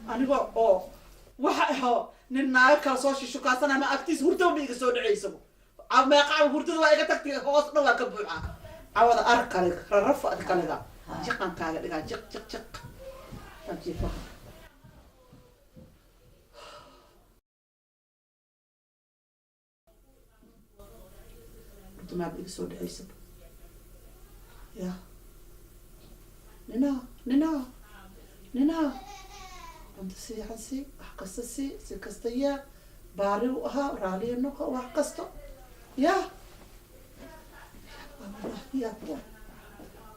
أنا بقى waxa nin naag kala soo shishukaasana ama agtiis hurdo ma iga soo dhacayso ama qaab hurdada waa iga tagtay hoos dhawa ka buuxa awada arkale rarafa adkaleeda jiqan kaaga dhiga jiq tajiifa ma iga soo dhacayso ya nina أنت سي حسي حقست سي كستيا باري وها رالي النقا وحقسته يا الله يا بوا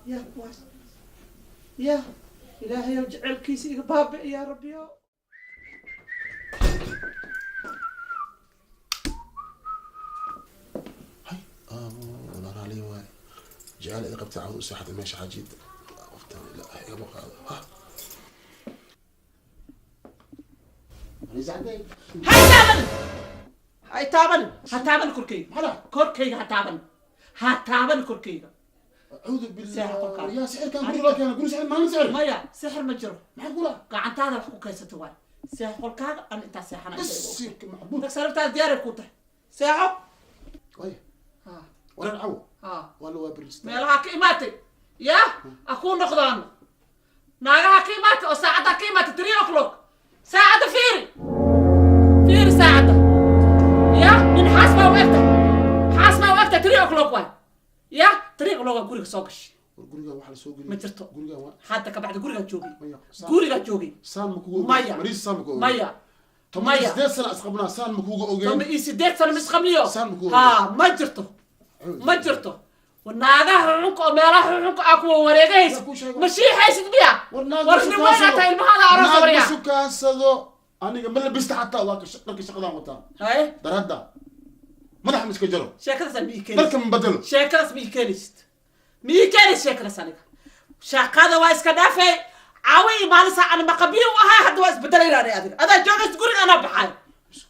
يا بوا يا إلهي يجعل كيسي باب يا ربي هاي والله رالي واي جعل إذا قبت عاوز صحة ماشي حاجيد وقت لا يا بقى ها هاي تابن كركي هتابن كركي أعوذ بالله يا سحر كان يقول لك أنا أقول سحر ما نسحر مايا سحر مجرو معقولة قاعد هذا الحكوك يستوى سحر كاغ أنا أنت سحر بس معقول تكسرت ديار كوته سحر وين ولا العو ولا وابرست مالها كيماتي يا أكون نقدان ناقها كيماتي أو ساعتها كيماتي 3 o'clock ساعة فير ساعة يا من حاسبة وقتها 3 o'clock واي يا 3 o'clock قولك سوقش قولك واحد سوقي ما جرتو قولك حتى كبعد قولك جوجي سان مكوغو مايا مريض سان مكوغو مايا مايا سديت سنة أسقبنا سان مكوغو أوجين تم إيسديت سنة مسخميو سان مكوغو ها ما جرتو والناقة عنك ومالها عنك أكو وريقيس مشي حيسد بيها ورشني وين أتاي المهالة عروس وريا ناقة سكان سدو أنا قبل بست حتى واك شقدان وطان هاي دردا ما نحن مسكجرو شكل سميكينيست بركم بدلو شكل ميكانيست شكل سنك شاقاده وايس كدافي عاوي مالسا انا مقبيه وها حد وايس بدلين انا ادك ادا جوجس تقول انا بحال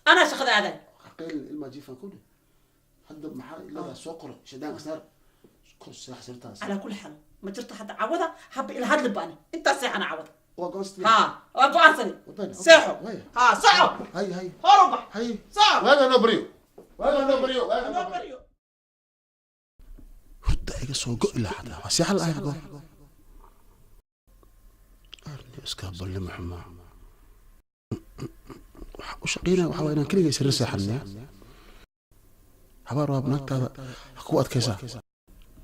انا شقد هذا قيل الماجيفان كله حد محل لا سوقر شدان صار كل ساعه صرت على كل حال ما جرت حد عوضه حب الى هذا الباني انت ساعه انا عوض وقصت ها وقعصني ساحو ها صعب هاي هرب هاي صعب وهذا نبريو هرد ايغا سو غو الى حدا واسيح الله يغو ارني اسكابل لمحمد وشقينا وحاولنا كليغا سر ساحنا حبار وابنك كو ادكيسا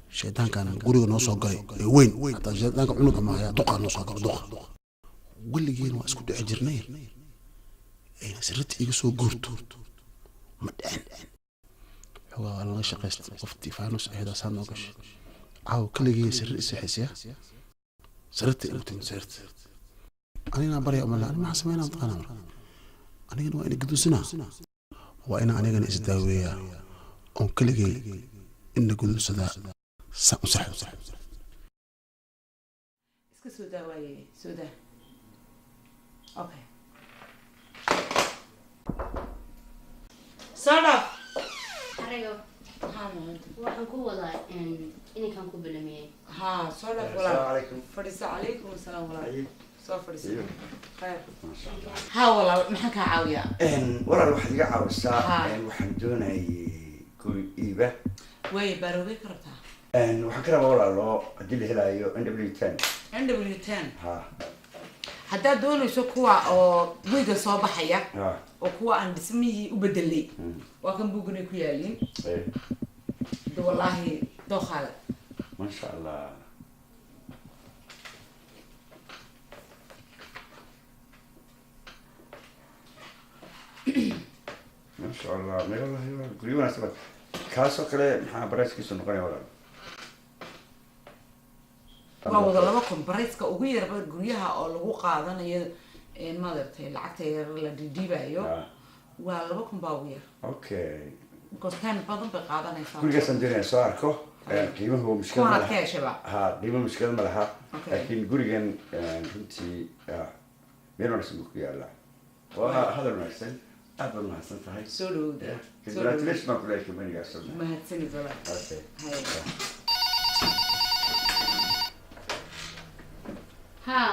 شيطان كان غوريغا نو سو غاي وين حتى شيطان عنق ما يا دقه نو سو غاي دقه وليغين وا اسكو دحي جرنين اي سرت ايغا سو غورتو مدان هو الله شقيست قفتي فانوس هذا سان نوقش عاو كليغي سر اسحسيا سرت انت سرت انا بري املا ما سمينا طقنا انا وين قدوسنا وانا انا اسداويا اون كليغي ان قدوسدا صح اسكو سوداوي سودا اوكي صرف أريو waxaan ku wadaa inaan ku bilaamiyay ها صرف ولا السلام عليكم فريس عليكم السلام عليكم صار فريس خير ما شاء الله ها والله maxaan ka caawiyaa walaal waxaad iga caawisaa waxaan doonayay guri iiba way baroobay kartaa waxaan ka rabaa walaalo haddii la helayo NW10 NW10 ha haddaad doonayso kuwa oo wiiga soo baxaya ha oo kuwa aan dhismihii u bedelay waa kan buugana ku yaaliin wallahi dokhal ما شاء الله ما شاء الله ما والله قريبا سبب كاسو كله maxaa barayskiisu noqonaya walaal waa wada laba kombareyska ugu yarba guryaha oo lagu qaadanayo madartay lacagta yar la dhiibayo waa 2,000 baa ugu yar okay goostaan badan bay qaadanaysaa guriga sanjireen soo arko qiimuhu mushkil ma laha keeshaba ha qiimuhu mushkil ma laha laakiin gurigan runtii meel wanaagsan ku yaala waa hadal wanaagsan aad baan mahadsan tahay soo dhowda congratulations baan ku leeyahay kumaniga soo mahadsanid walaal okay ها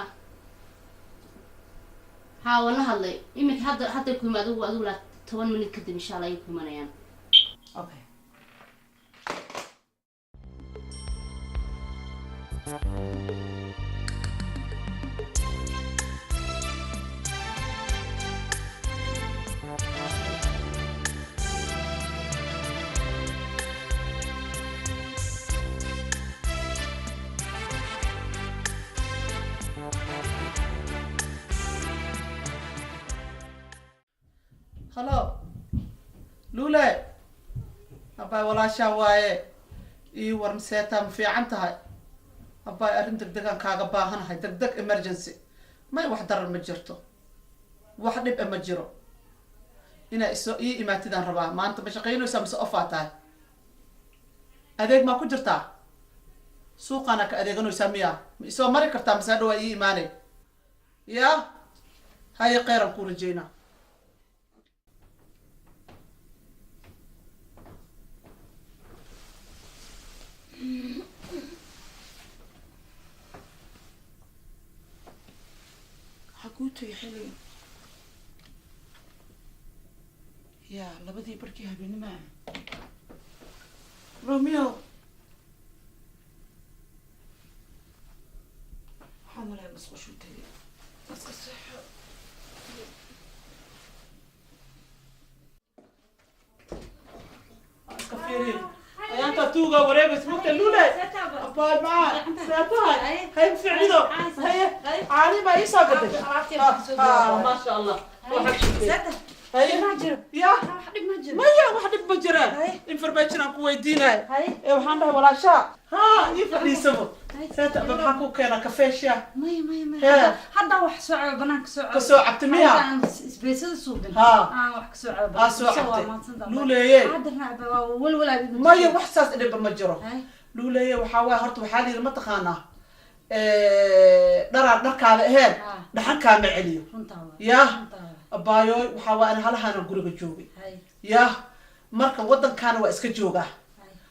ها والله هذا إمك هذا يكون أدو لا 10 minute كده إن شاء الله يكون منيان okay هلو لولا أباي ولا شواي إيه ورمسيتها مفيعنتها أباي أرنتك دكان كاغا باهنا هاي دك إمرجنسي ما واحد در المجرته واحد يبقى مجره هنا إسو إيه إما تدان ربا ما أنت مشاقينو سامس أفاتاي أديك ما كجرتا سوق أنا كأديكنو ساميا إسو مري كرتا مسادو إيه إيماني يا هاي قيرا كورجينا حكوتي حلو يا لبدي بركي هبين ما روميو حمل يا مسخ شو تري مسخ الصحة كفيري أنت توجا وريبة اسمك اللولة أبغى معاه ساتها هاي مفعله هاي عالي ما يساقط ما شاء الله ساتها هاي يا ما يا واحد بمجران إنفرميشن أكو يدينا وحنا ولا شاء ها يفعل يسمو ساتها بمحكو كنا كفيشة ما هذا واحد سوى بناك سوى كسوع عتميها سبيس السوق واحد سوى سوى لولة هذا والولا ما هي وحساس اللي بمجره لولة وحاول هرت وحالي ما تخانه درك على هين دحن كان معليو يا أبايو وحاول أنا هلا هنا نقول بجوبي يا مركب ودن كانوا إسك جوجا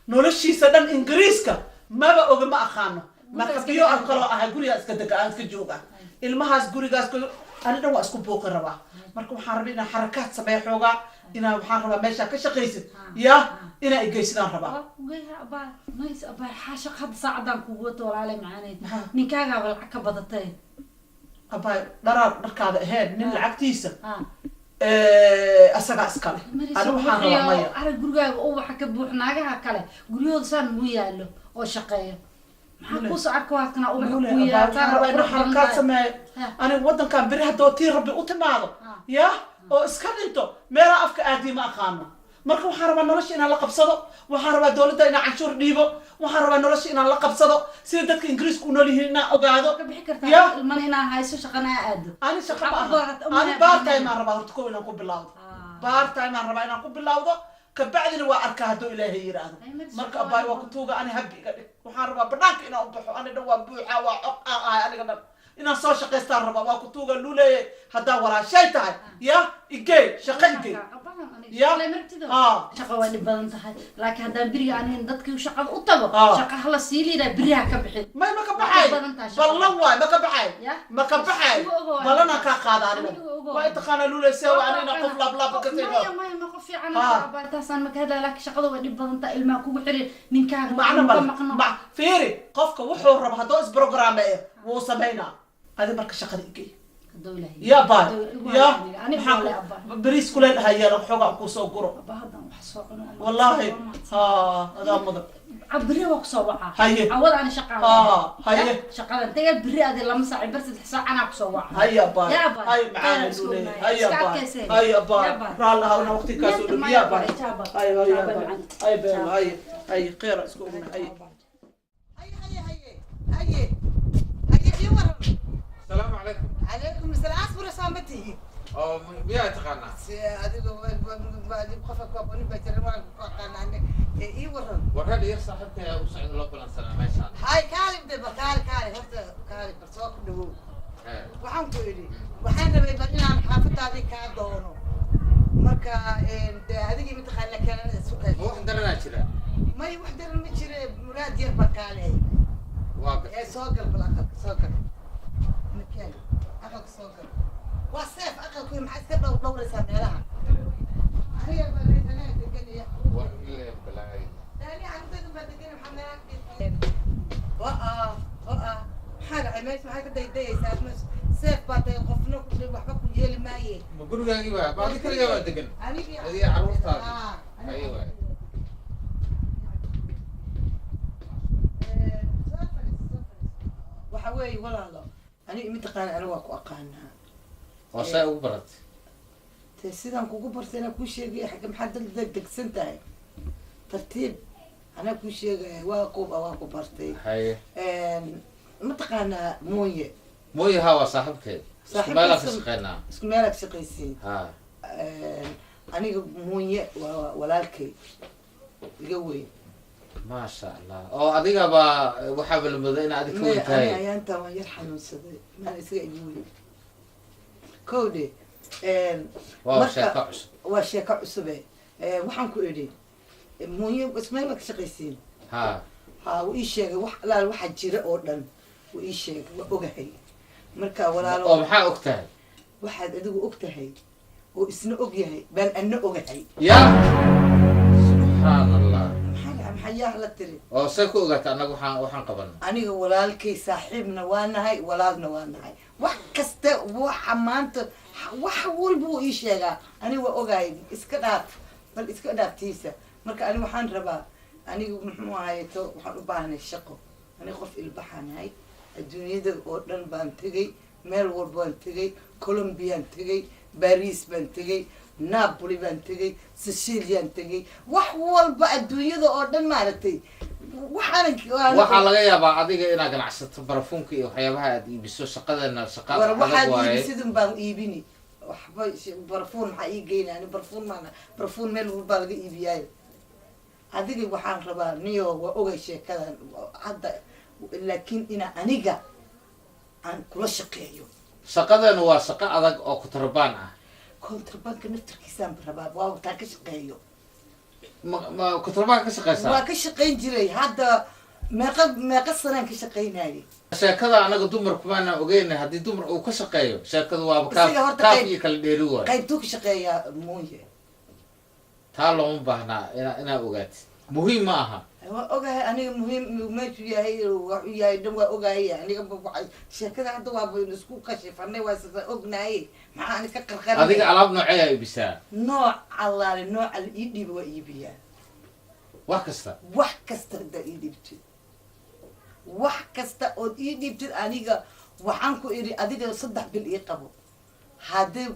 نولشي سدن إنجليزك ما بقى ما أخانه مركب بيو أنقلوا أهجوري إسك دقة إسك جوجا المهاز جوري جاس كل أنا دوا إسكو بوق الربا مركب حاربين حركات سبايا حوجا إنا حاربا ماشى كشقيس يا إنا إجيسنا ربا ما يس أبا حاشق هذا صعدان قوته ولا عليه معاني نكاغا والعكبة ضتين أبا درك هذا هين من العكتيسة أسرع أسكال أنا وحنا رمية أنا جرجا أو حكبوا حناجها كله جريود سان ويا له أو شقية محكوس عكوات كنا أو ويا أنا حركات سمع أنا ودن كان بريها دوتي ربي أوتماضو يا أو إسكال أنتو ميرا أفك أدي ما أخانو marka waxaan rabaa nolosha inaan la qabsado waxaan rabaa dawladda inaan canshuur dhiibo waxaan rabaa nolosha inaan la qabsado sida dadka ingiriisku u nool yihiin inaan ogaado ka bixi kartaa ilman inaan hayso shaqana aado ani shaqa ma aha ani part time aan rabaa horta koo inaan ku bilowdo part time aan rabaa inaan ku bilowdo kabacdina waa arkaa hadduu ilaahay yiraahdo marka abaay waa ku tuuga ani habbi iga dhig waxaan rabaa banaanka inaan u baxo ani dhan waa buuxa waa cod aan ahay aniga dhan inaan soo shaqaystaan rabaa waa ku tuuga luuleeye haddaa walaashay tahay ya igey shaqa igey شقة وين بدنتها لكن هذا بري أنا ندك وشقة أطبق شقة هلا سيلي ده بريها كبحي ما كبحي بالله واي ما كبحي ما كبحي بالله كقاعد أنا ما يتخانى لولا سوى أنا نقف لا بلا بكتير ما نقف في عنا بتحسن مكذا لك شقة وين بدنتها الماء كوب حري من كان معنا مع فيري قفك وحور ربح دوس برنامج وسمينا هذا مركز شقة إيجي الدولة يا باي يا أنا بريس كلن هيا لو حقا كوسو قرو والله هذا مضر عبري وكسوعة هيا عوض أنا شقة هيا شقة أنت يا بري هذه لما ساعي بس الحساب أنا كسوعة هيا باي هيا معانا دولي هيا باي هيا باي رالله هنا وقتي كاسو يا باي هيا هيا هيا باي هيا هيا خير اسكونا هيا هيا السلام عليكم. عليكم السلام. أصبر صامتي. أو بيا تقنا. هذه بعد بخفك وابني بجرب وقنا عنك. إيه ورن. ورن ير صاحبتي وسعد الله كل سنة ما شاء الله. هاي كاري بدي كاري هذا كاري برسوق دو. وحن كوري. وحن ربي بدنا نحافظ هذه كادونو. مركا هذه جي متخلى كان السوق. هو عندنا ناشرة. ما يوحدنا نشرة مراد يربى كاري. واقع. إيه سوق بالأخر سوق. مكان أخذ صوغر وصيف أقل كل ما حسب لو دورة ساميرها هي بلد أنا تقولي وإلا بلاي يعني عندك بدك محمد حاجة عملت معك دي سافمس سيف باتي قفنا كل واحد يلي ماي بقول لك إيه بعد كل يوم دقن هذه عروستها أيوة وحوي ولا لا أنا متقان أنا واقو أقانها وصاي وبرت سيدان كوكو برتنا كل شيء حق محد دق سنتاي ترتيب أنا كل شيء واقو برتي هاي متقان موية موي هوا صاحبك صاحبك مالك اسم- سقينا اسكو مالك شقيسين ها أنا موية ولالكي قوي ما شاء الله أو أديك أبا وحاب المدينة أديك أنا وينتهي أيام تما يرحم صدق ما نسي يقول كودي واو شاكعش وشيكا عصبة waxaan ku idhi mooye ismeel ka shaqaysiin ها haa wuu ii sheegay wax alaal waxa jira oo dhan wuu ii sheegay waa ogahay marka walaalo أو محا أكتهي waxaad adigu og tahay oo isna og yahay baan anna ogahay يا سبحان الله maxaa yaa la tiri أو سيكو أغت أنا وحان قبلنا aniga walaalkay saaxiibna waa nahay walaalna waa nahay wax kasta waxa maanta wax walba wuu ii sheegaa aniga waa ogahay iska dhaaf bal iska dhaaftiisa marka aniga waxaan rabaa aniga muxuu ahaye to waxaan u baahnay shaqo aniga qof ilbaxanahay adduunyada oo dhan baan tegey meel walbaan tegey colombiaan tegey bariis baan tegey napoli baan tegey siciliaan tegey wax walba adduunyada oo dhan maaragtay waxaa laga yaabaa adiga inaad ganacsato barafuunka iyo waxyaabaha aad iibiso shaqadana shaqa war adag waxaad waaye iibisidun baan iibini waxba barafuun maxaa ii geynaa ani barafuun maana barafuun meel walbaa laga iibiyaayo adiga waxaan rabaa niyo waa ogay sheekadan hadda laakiin inaa aniga aan kula shaqeeyo shaqadana waa shaqo adag oo kutarabaan ah kontrabanka naftarkiisaan rabaa waa wataan ka shaqeeyo ma kutarabaan ka shaqeysaa waa ka shaqayn jiray hadda meeqa sanaan ka shaqaynayay sheekada anaga dumarku maana ogeynay haddii dumar uu ka shaqeeyo sheekadu waaba Isaga horta kaaf qayb- iyo kala dheeri waayo qaybtuu ka shaqeeyaa mooye taa looma baahnaa inaa ogaatid muhiim ma aha waa ogahay aniga muhiim meeshuu yahay waxuu yahay dhan waa ogahay aniga sheekada hadda waaba isku kashifanay waa sasa ognahay maxaa ani ka qarqarinay adiga alaab nooceeyaa iibisaa nooc allaale nooca la ii dhiiba waa iibiyaa wax kasta wax kasta haddaa ii dhiibtid wax kasta ood ii dhiibtid aniga waxaan ku idhi adiga 3 bil ii qabo haddii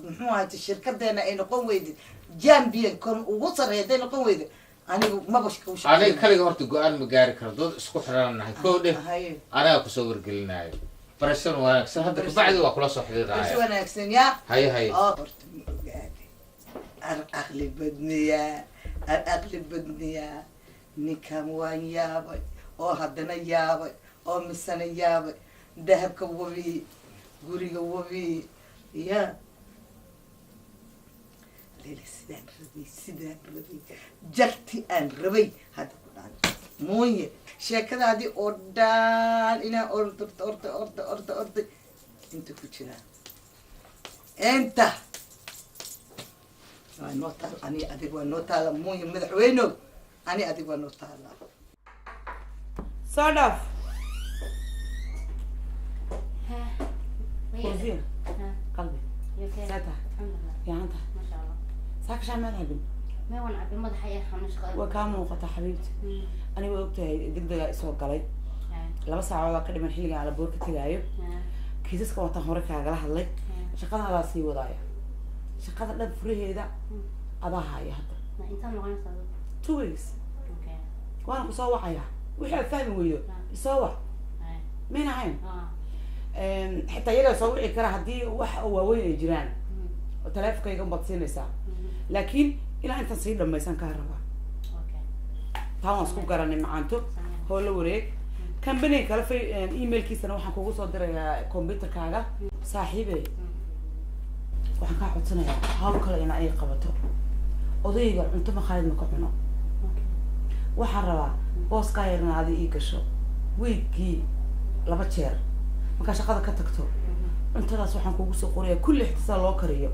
muxuu ahayta shirkadeena ay noqon weydid jambian kon ugu sarreeya hadday noqon weyda aniga maba aniga kaliga horta go-aan ma gaari karo dood isku xidhannahay koo dheh haye anagaa kusoo wargelinayo barashan wanaagsan hadda kabacdi waa kula soo si xidhiidhaya wanaagsan yaa haye haye oo horta ma ogaade aan aqli badniyaa aan aqli badniyaa ninkan waan yaabay oo haddana yaabay oo misana yaabay dahabka wabi guriga wabi ya lila sidaan rabay jarti aan rabay hadda ku dhaan mooye sheekadaadii oo dhan inaa orda inta ku jiraa inta waa noo taal ani adig waa noo taala mooye madaxweyno ani adig waa noo taala soo dhaaf ها wasiir ها qalbi يوكي saa tahay الحمد لله fiican tahay ما شاء الله saa ka shaamaad habin ما وانا عبد المدح يا خمس waa شغال kaa muuqataa xabiibti aniga waa ogtahay degdegaa isoo galay 2 saacadood ka dhiman xilliga ala boorka tegaayo kiisaska wataan hore kaagala hadlay shaqadaadaa sii wadaaya shaqada dhan furaheeda adaa haya hadda ما انت ما غنى صادق 2 weeks اوكي waana ku soo wacaya wixii aad fahmi weydo isoo wac mayna ahayn xitaa iyagaa soo wici kara haddii wax waaweyn ay jiraan oo taleefonkayga unbaad siinaysaa laakiin ilaa intaan sii dhamaysan kaa rabaa اوكي taa waan isku garanay macaanto hoola wareeg company kale emailkiisana waxaan kugu soo dirayaa computerkaaga saaxiibe waxaan kaa codsanayaa hawl kale ina ay qabato odayga cunto maqaayad ma ka cuno waxaan rabaa booskaa yarna adi ii gasho weekii 2 jeer markaa shaqada ka tagto cuntadaas waxaan kugu soo qorayaa kulli ixtisaa loo kariyo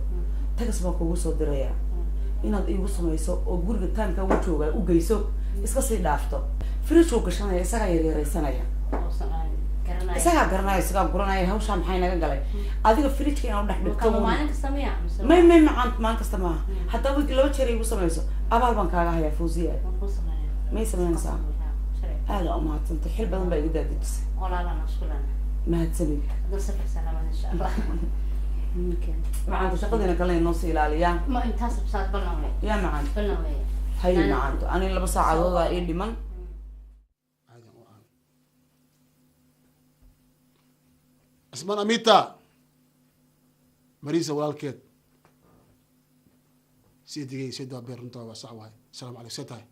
tagas baan kugu soo dirayaa inaad iigu samayso oo guriga taanka u jooga u geyso iska sii dhaafto fridge uu gashanaya isagaa yaryaraysanaya isagaa garanaya isagaa guranaya hawshaa maxay naga galay adiga fridgeka inaan dhex dhigto may maalin kasta maaha haddaa week 2 jeer iigu samayso abaal baan kaaga hayaa fawziya may samaynaysaa aada u mahadsantay xil badan baa iga daadejisay mahadsanid macaanku shaqadiina kale inoo sii ilaaliyaa yaa macaan haye macaanto ani 2 saacadooda ii dhiman اسمان أميتا مريسة والكيت سيدي سيدا بيرنتا وصعوها السلام عليكم سيتاي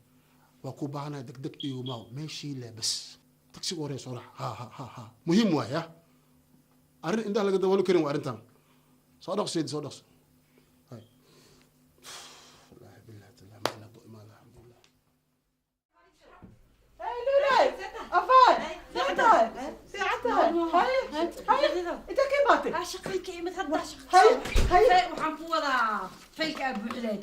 وكوبانا دك دك إيو ماو ماشي لا بس تكسي وري صراحة ها مهم واي ها أرن إنده لقد دولو كريم وأرنتان صادق سيد صادق هاي الله بالله تعالى ما لا ضوء ما لا الحمد لله هاي لولاي أفاد ساعتها هاي انت كيف باتي شقي كيمة هدا هاي waxaan ku wadaa faylka abu cileed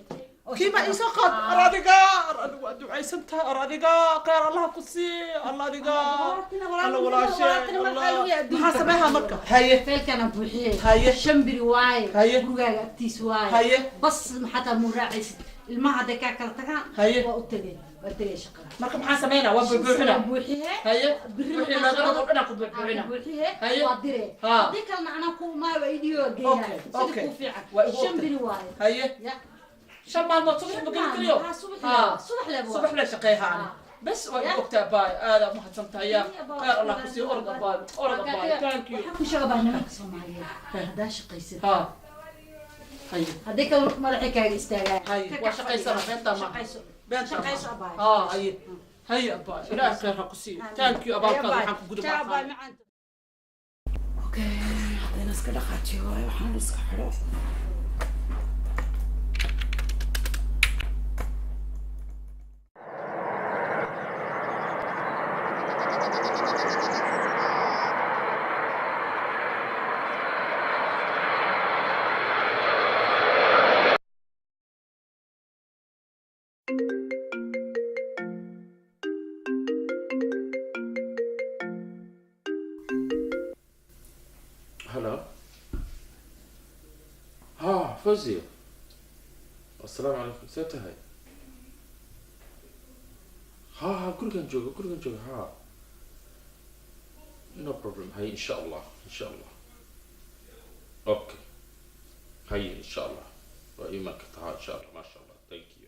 كيما يسقط أرادقا دعاء سنتها أرادقا قير الله قصي الله دقا الله ولا شيء الله محاسبها مكة هاي faylkana buuxiyay هاي shambiri waaye هاي gurigaaga agtiis waaye هاي bas xataa muu raacaysid ilmaha hadday kaa kala tagaan هاي waa u tegay waa tegay shaqada marka maxaa sameynaa waa buuxina buuxiye هاي biri wixii laga qabo dhinac ku buuxina buuxiye هاي waa dire ها haddii kalena anaa ku maayo idiyo geeyaa أوكي. sida ku fiican waa igu shambiri waaye هاي ya شمال ما تصبح بقول كل يوم صبح لابو صبح لا شقيها أنا بس وقتها باي هذا ما حد سمتها يا خير الله كسي أرض باي أرض باي ثانك يو ku shaqabaa nimanka Soomaaliyeed hadaa shaqaysid ها هاي haddii kale madaxay kaaga istaagaa هاي وشقي سنة بنت ما بنت shaqayso abaa ها هي هي باي لا خير كسي ثانك يو أباك الله حنك قدر باي okay haddayna iska dhaqaajiyo waayo waxaan iska xidho هلا ها فوزية السلام عليكم سيتها هاي ها كل كان جوجا ها no problem هاي إن شاء الله أوكي هاي إن شاء الله وإيمانك تعال إن شاء الله ما شاء الله thank you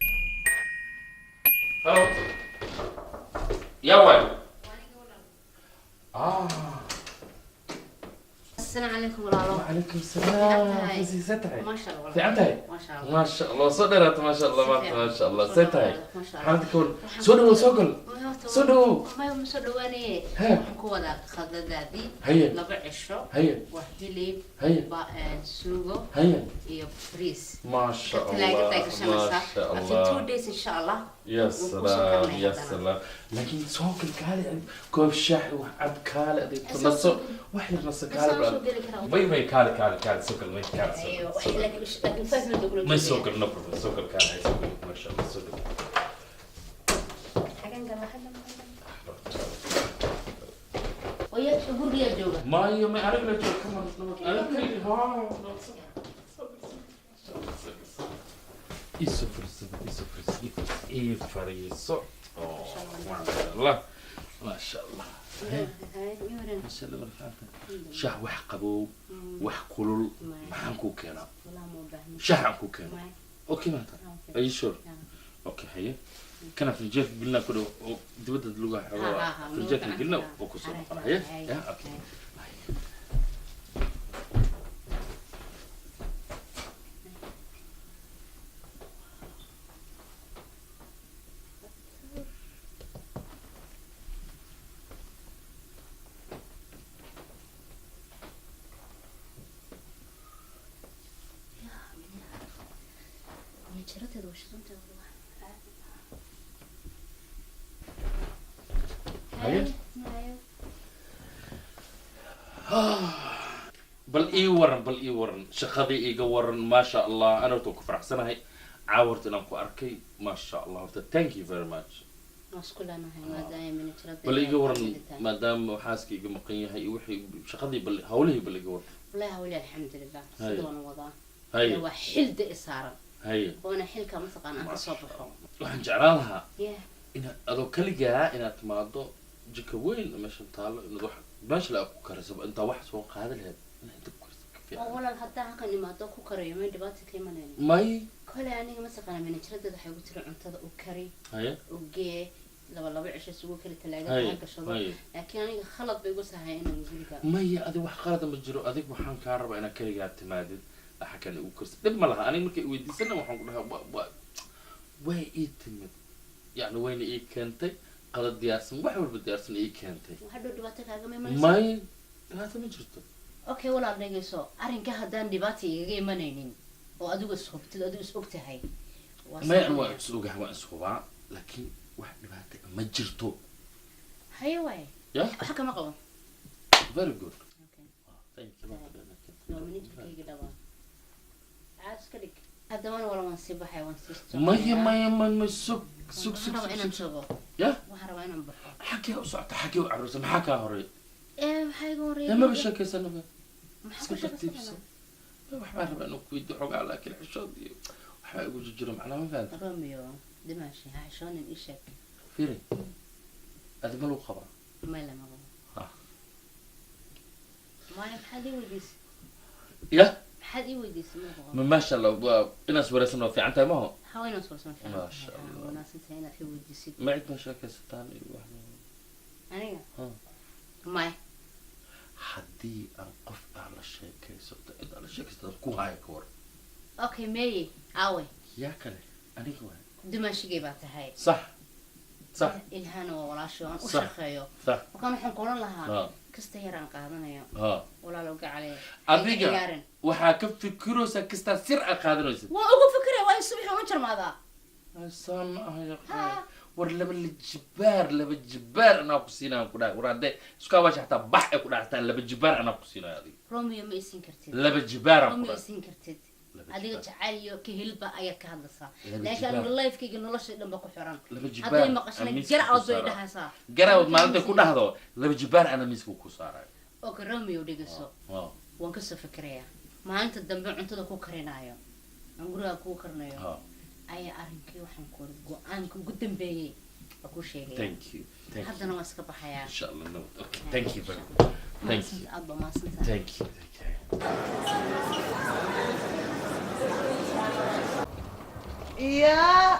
هلو يا وين السلام عليكم ولا وعليكم السلام فوزية ما شاء الله في عندها ما شاء الله ما شاء الله صدرت ما شاء الله ما شاء الله سيتها ما شاء الله حالتك كون سودو سودو ما يوم سودواني ها. كودا خدادي هيا لبع عشو هيا وحدلي هيا سوغو هيا iyo فريس ما شاء تلاقي الله تلاقي شمسة ما شاء after 2 الله days إن شاء الله يا سلام يا كرني سلام لكن سوق الكالي كوب شاي وعب كالي دي نص واحد نص كالي باي كالي سوق المي كالي أيوة لكن فاهم تقول ما سوق النبر سوق الكالي سوق ما شاء الله سوق ويا شغل يا جوجا ما يوم أنا قلت كمان أنا كلي ها يسفر ما شاء الله ما شاء الله ما شاء الله شاه وح قبو وح كلول ما حنكو كنا شاه حنكو كنا أوكي ما ترى أي شور أوكي هي كان في الجيف قلنا كده دبت اللغة في الجيف قلنا وكسر هي يا أوكي bal ii waran shaqadii iiga waran maasha allah ana horta ku faraxsanahay caawarta inaan ku arkay maasha allah horta thank you very much maskulana hay maadaama manager bal iiga waran maadaama xaaska iga maqan yahay wixii shaqadii bal hawlihii bal iiga waran wallahi hawli alxamdulillah Hay. sidoo wadaa Hay. waa xilda isaaran hay waana xilka masaqaan aan ka soo baxo waxaan jeclaan lahaa yeah inaad adoo kaligaa inaad timaado jika weyn meeshan taalo inaad wax meesha la ku kariso intaa wax soo qaadi lahayd inaad inta ku kariso ka oo fiican walaal haddaan halkan imaado ku karayo ma dhibaato ka imanayno may kole aniga masaqaan manageradada waxay ugu tiri cuntada u kari haya u gee laba cisho isugu kali Hay. talaagada gashado Hay. laakiin aniga khalad bay igu sahay inaan guriga maya adig wax qalada ma jiro adig waxaan kaa rabaa inaad kaligaa timaadid axakan igu karsa dhib ma laha aniga markay weydiisana waxaan ku dhahaa way ii timid yacni wayna ii keentay qalad diyaarsan wax walba diyaarsan ii keentay hadhow dhibaato kaagama imanayso may dhibaato ma jirto okay walaal dhegeyso arrinka haddaan dhibaata igaga imanaynin oo adigu is hubtid adigu is og tahay may an waa is ogahay waan is hubaa laakiin wax dhibaato ma jirto haye waay ya waxa kama qaban very good okay thank you waa managerkayga dhawaan caad iska dhig haddabana wala waan sii baxay waan sii maya sug waxaan rabaa inaan tago ya waxaan rabaa inaan baxo xaggee u socota xaggee u carruursa maxaa kaa horeey maxaa iga ya maba horeeya sheekaysanaba maxaa iska ku tartiibsan shaqaysanaa waxbaan rabaa inuu kuweydiyo xogaa laakiin xishood iyo waxbaa igu jiro macnaa ma fahamta romeo dimaashi ha xishoonin ii sheeg firi adi ma lagu qabaa may lama qabo Ah. maya maxaad ii weydiisay ya maxaad ii weydiisay ma qabo ma maasha allah waa inaas wareysan waa fiican tahay maho haweenaas warsan fiican Masha Allah. wanaagsan tahay inaad ii weydiisid ma cid ma sheekaysataan iyo wax aniga Ha. maya haddii aan qof aan la sheekaysato cid aan la sheekaysato ku haya ka war okay meye awe yaa kale aniga waay dimaashigay baa tahay صح صح ilhaana waa walaasho aan u صح. shaqeeyo صح markaan waxaan kulan lahaa ها kasta yar aan qaadanayo ها walaalow gacale adiga waxaa ka fikiraysaa kastaa sir a qaadanaysid waa ugu fikiraya waa subax uma jarmaadaa saan ah ya Ha. war laba jibaar anaa ku siinaan ku dhahay war haddee iskaa waasha xataa bax ay ku dhaxtaan laba jibaar anaa ku siinaya adiga romeo ma isiin kartid laba jibaar aan ku romeo dhahay isiin kartid Laba adiga jibaar. jacayl iyo kahilba ayaad ka hadlaysaa Laba laakiin jibaar. aniga lifekayga nolosha dhanba ku xiran laba jibaar hadday maqashana aan miiska jar ku out bay saaraa. dhahaysaa garawd maalinta ku dhahdo laba jibaar ana miiska ku saarayo okay romeo dhegeyso ها waan kasoo fikirayaa maalinta dambe cuntada ku karinaayo aan guriga kuu karinayo ها ayaa arrinkii waxaan ku go-aanka ugu dambeeyey waa kuu sheegaya thank you thank you haddana waan iska baxayaa ان شاء الله no okay thank you very much thank you aad baa mahadsantahay thank you thank you يا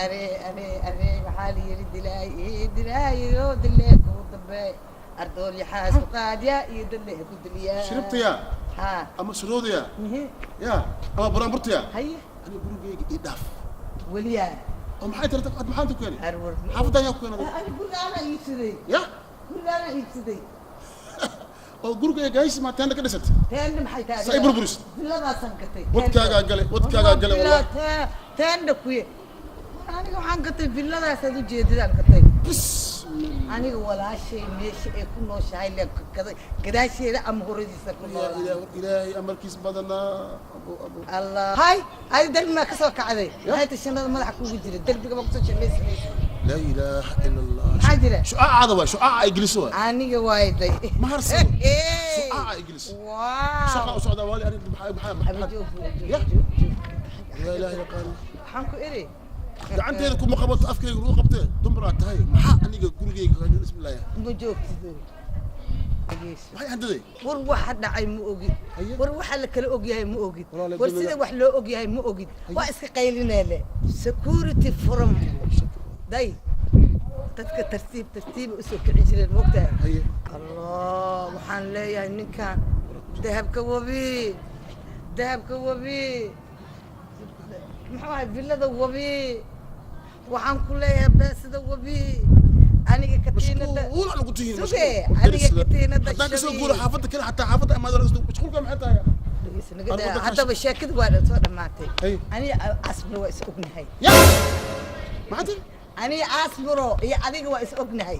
أري محالي دلاي دلاي يو دليك ودبي أردول يحاس قاديا يدليك ودليا شربت يا ها ama suroodaya مه. ya ama buraanburtaya هيا aniga gurigeyga ii dhaaf وليا oo maxay tirata ad maxaan ku keenay أرور xaafadda ayaa ku keenay أنا بقول أنا يسدي ya بقول أنا يسدي oo gurigeyga haysi ma teenda ka dhisat تين محي تاني say burburis لا ما سنكتي wadkaagaa galay wallah تين دكوي أنا waxaan gatay villadaas aad u jeedidaan gatay aniga walaashay meesha ay ku nooshahay gadaasheeda ama horadiisa ku noolaa ilaahay amarkiis badanaa abu allah hay ay darbiga ka soo kacday hay tashanada madaxa kugu jira darbiga ma ku soo shameysay laa ilaaha ila allah maxaa jira shucaacaada waa shucaaca ay geliso waa aniga waayday ma harsado shucaaca ay geliso waaw shaqa u socdaa waali arin maxaa Ya. laa ilaaha illa qaani waxaan ku iri gacanteeda kuma qabato afkeyga lagu qabtee dumbaraa tahay maxaa aniga gurigeyga kaga bismillaahi ma joogtid dhageyso maxay handaday war waxa dhacay ma ogid Haye. war waxa la kala ogyahay ma ogid Walaal, war dulmiga. sida wax loo ogyahay ma ogid waa iska qaylineele security from day dadka tartiib u soo kici jireen moogtahay haye allah waxaan leeyahay ninkan dahabka wabi muxuu ahay villada wabi waxaan ku leeyahay beesida wabi aniga katiinada mashquul lagu tihiin suge aniga katiinada haddaan kasoo guuro xaafadda kale xataa xaafadda amaado mashquulka maxay tahay haddaba sheekada waa soo dhammaatay Haye. aniga asbiro waa is ognahay ya maxaa tiri aniga asbiro iyo adiga waa is ognahay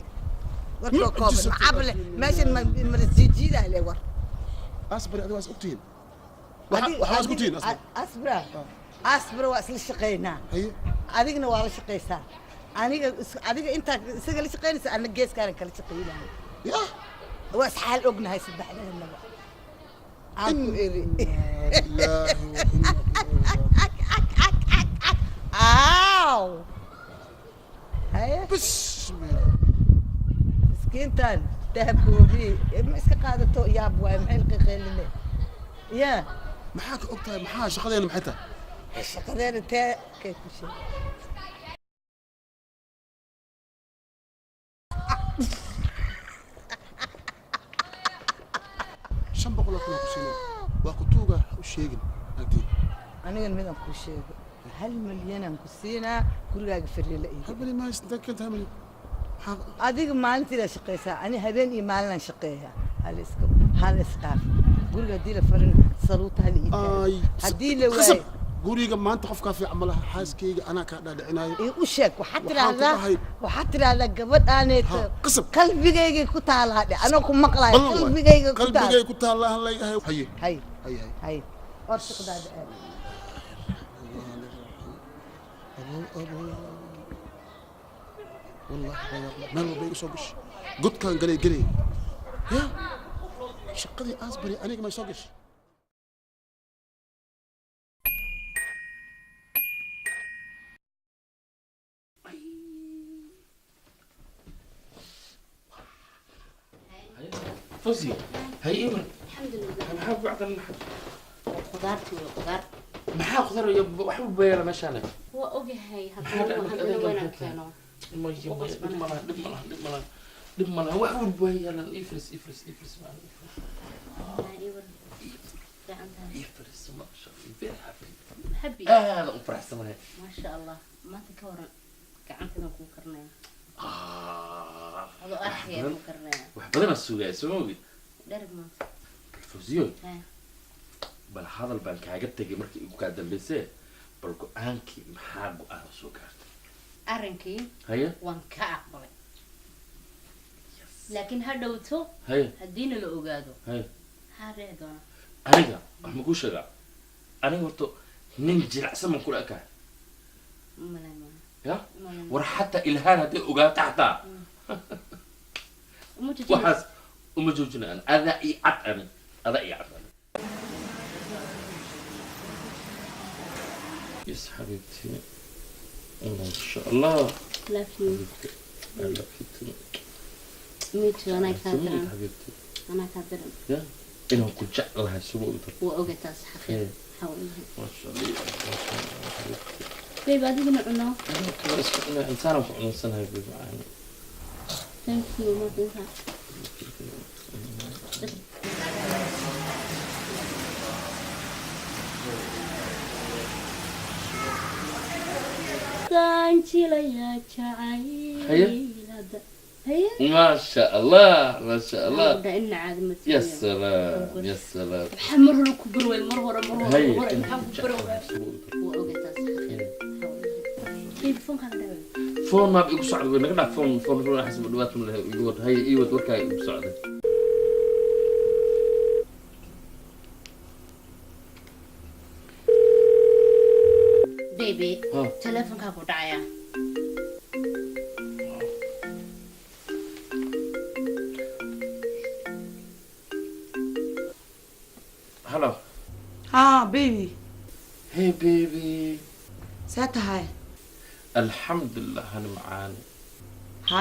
warkoo kooban macable meeshan ma la sii jiidaa le war asbari adiga waa is ogtihiin waxaa is ogtihiin asbra asbra waa isla shaqaynaa haye adigna waa la shaqaysaa adiga intaa isaga la shaqaynaysa ana geeskaanan kala shaqaynayo ya waa isxaal ognahay saddexdeennaba aan ku eri aaw haye bismillah مسكينتان دهبوبي ما اسك قادتو يا ابوي maxay qiiqeeline ya maxaa ka ogtahay maxaa shaqadeena maxay tahay shaqadeena tee kayf ku shay shan boqol oo kun ku siinay waa ku tuuga u sheegin agtii aniga midaan ku sheego 1 milyan aan ku siinaa gurigaaga fariila ii habali ma isda kanta hamali adiga maalintii la shaqeysaa ani habeen iyo maalin shaqeeyaa hal isqaaf guriga hadii la farin saluuta hal ii hadii la waay guriga maanta qofka fiican malaha xaaskeyga anaa ka dhaadhicinayo u sheeg waxaad tiraahdaa gabadhaaneeto qalbigayga ku taalaadhe anoo ku maqlayo qalbigayga ku taalahan leeyahay haye hay haye hay or shaqadaada aad والله مال وبيق سوقش قد كان قلي يا شقدي أصبري أنا ما يسوقش فوزي هاي إيمان الحمد لله محاب بعد النحر خضارتي وخضار محا خضار يا وحب بيانا ما شاء الله هو أوجهي هذا وين كانوا ما يجي دم ملا وحب بيانا يفرس يفرس ما شاء الله حبي هذا أفرح سماه ما شاء الله ما تكورن كعنتنا كوكرنا هذا أحيا كوكرنا وحبنا السوق سوقي درب ما فوزيون بل هذا البنك عجبت تجي مركي وكادم بيسه بلكو أنكي محاجو أنا سوكرت أرنكي هيا وان كعبلي لكن هدوتو هيا الدين اللي أوجاده هيا هذا دونا أنا ما كوش شجع أنا قلت ننجي أحسن من كل أكاد يا ورحتى إلهان هذه أوجا تحتها وحس ومجوجنا أنا هذا إيعت أنا هذا إيعت أنا يس حبيبتي ما شاء الله لا في لا في ميت أنا كاترن حبيبتي أنا كاترن يا إنهم كل شيء لها سبوع وأوجت حقيقة حاولي ما شاء الله حبيبتي كيف بعدين بنقولنا أنا إنسان وأنا إنسان هاي معانا thank you ما تنسى كانشيلا يا شاعي هي ما شاء الله ما شاء الله ده إن عاد متى يا سلام يا سلام حمر له كبر والمرور هي كبر وأوجت كيف فون كان فون ما بيقول صعد ونقدر فون حسب الوقت من يقول هي يود وركا يقول صعد بيبي تلفون كابو دايا هلا بيبي هي بيبي ساتهاي الحمد لله أنا معانا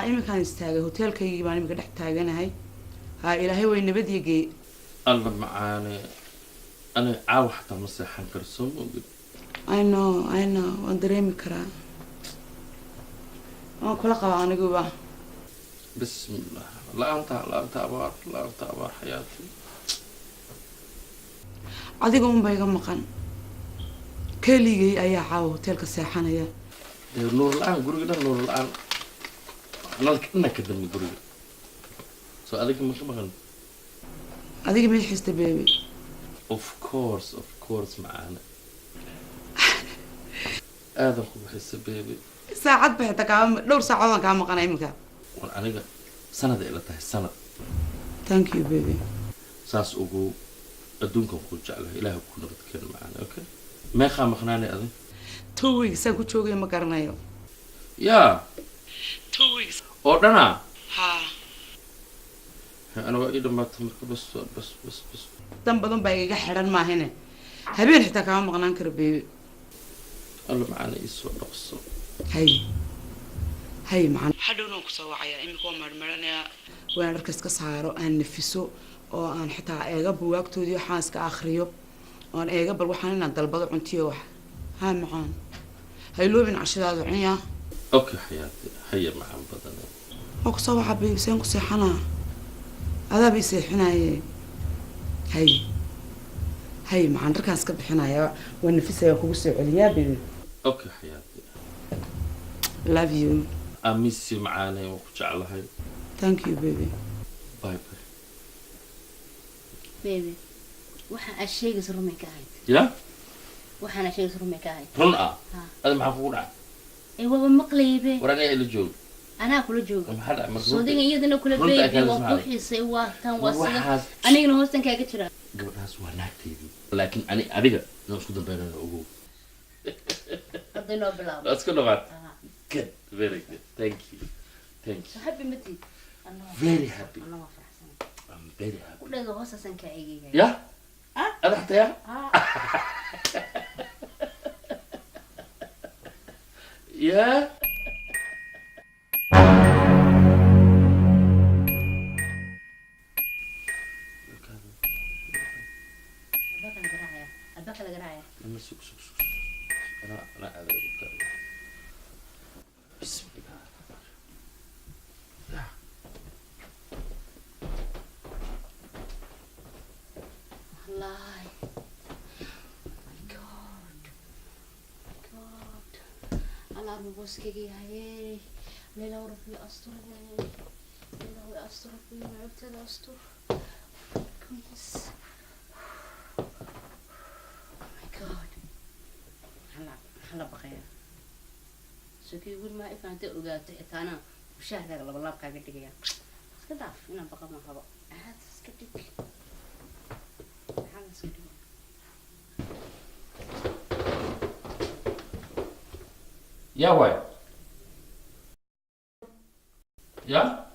إمكان استاجه هوتيل كي يبان إمكان تحتاجنا هاي إلهي وين بدي يجي الله معانا أنا عاو حتى مصلحة كرسوم I know وندريمي كرا أنا كل قوانين جوا بسم الله لا أنت أبار حياتي adiga bayga maqan keligay ayaa caaw hotelka seexanaya nuur la'aan guriga nuur la'aan ana ka dambe guriga soo adiga ma ka maqan adiga ma xista baby of course معانا هذا هو حس baby saacad bixita ka dhowr saacadood ka maqanay imka aniga sanad ay la tahay sanad thank you baby saas ugu adduunkan ku jeclahay ilaahay ku nabad keeno macaan okay meeqa maqnaanay adig 2 weeks aan ku joogay ma garanayo yaa 2 weeks oo dhana ha ana waa ii dhamaatay marka bas dan badan baa iga xiran maahine habeen xitaa kama maqnaan karo baby alla macaan ii soo dhaqso hay macaan hadhowna ku soo wacaya imika waa marmaranaya waan dharka iska saaro aan nafiso oo aan xitaa eega buwaagtoodii waxaan iska akhriyo oon eega bal waxaan inaan dalbado cuntiyo wax ها معان هاي لوبين عشرة ذعيا اوكي حياتي هيا معان بدنا اقصى حبيبي سين قصيحنا هذا بيسيحنا هاي معان ركان سكب حنايا والنفس يا كوسي عليا بيبي اوكي حياتي love you اميسي معانا وكجعل هاي thank you baby باي baby waxa ashayga surmay ka ahayd يا waxaan ashayga surmay ka ahayd run هذا maxaa kugu dhacay ee waba maqlaybe waraga ila joog anaa kula joogo maxaa dhacay markuu soodiga iyadana kula baby waa ku xiisay waa tan waa sida anigana hoostan kaaga jira gabadhaas waa naagteedii laakiin adiga inaan isku dambeynayno ogow hadda noo bilaabo let's go about good very good thank you happy matid very happy I'm very happy ku dhaga hoosasan ka eegay ya ada حتى يا يا البقرة قراية لما سوق أنا بسم الله والله God على ربوسكي هاي ليلى وربي أسطر ليلى أسطر في عبتها أسطر كويس هلا بخير سوكي يقول ما إفنت أوجات أنا وشهر هذا والله بقى قد جيا كذا أنا بقى ما هذا هذا سكتك هذا سكتك يا وين يا